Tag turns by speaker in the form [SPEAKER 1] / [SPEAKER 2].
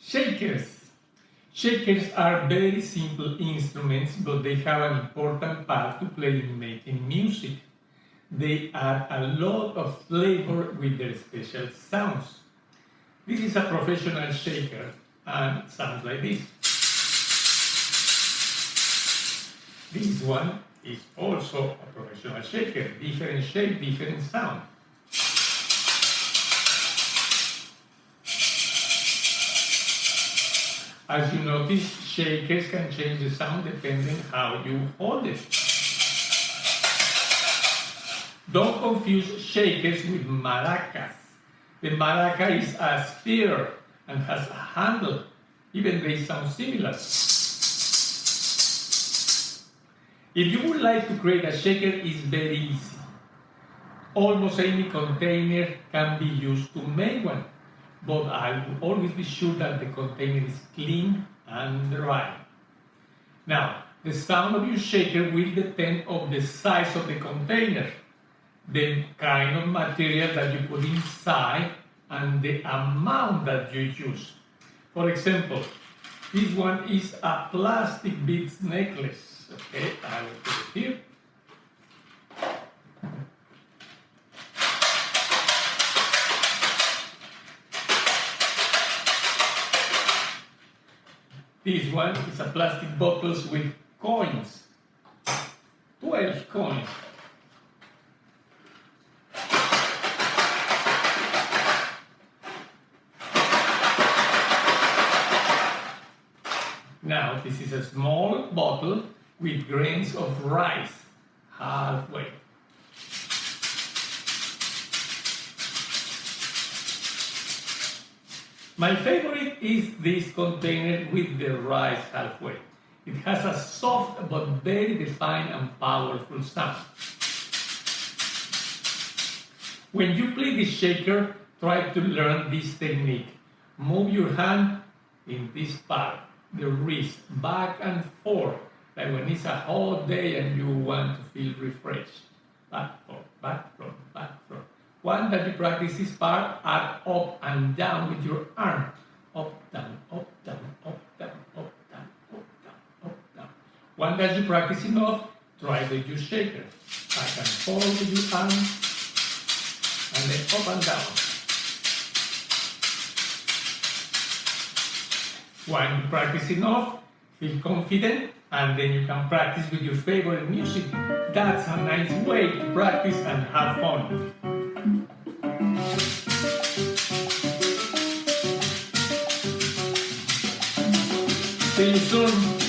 [SPEAKER 1] Shakers. Shakers are very simple instruments, but they have an important part to play in making music. They add a lot of flavor with their special sounds. This is a professional shaker and it sounds like this. This one is also a professional shaker, different shape, different sound. As you notice, shakers can change the sound depending how you hold it. Don't confuse shakers with maracas. The maraca is a sphere and has a handle, even they sound similar. If you would like to create a shaker, it's very easy. Almost any container can be used to make one, but I will always be sure that the container is clean and dry. Now, the sound of your shaker will depend on the size of the container, the kind of material that you put inside, and the amount that you use. For example, this one is a plastic beads necklace. Okay, I will put it here. This one is a plastic bottles with coins, 12 coins. Now, this is a small bottle with grains of rice, halfway. My favorite is this container with the rice halfway. It has a soft but very defined and powerful sound. When you play the shaker, try to learn this technique. Move your hand in this part, the wrist, back and forth, like when it's a hot day and you want to feel refreshed. Back, forth, back, front, back, front. One that you practice this part, add up and down with your arm. Up, down, up, down, up, down, up, down, up, down, up, down. One that you practice enough, try with your shaker. Back and forth with your arm, and then up and down. When you practice enough, feel confident, and then you can practice with your favorite music. That's a nice way to practice and have fun. See you soon.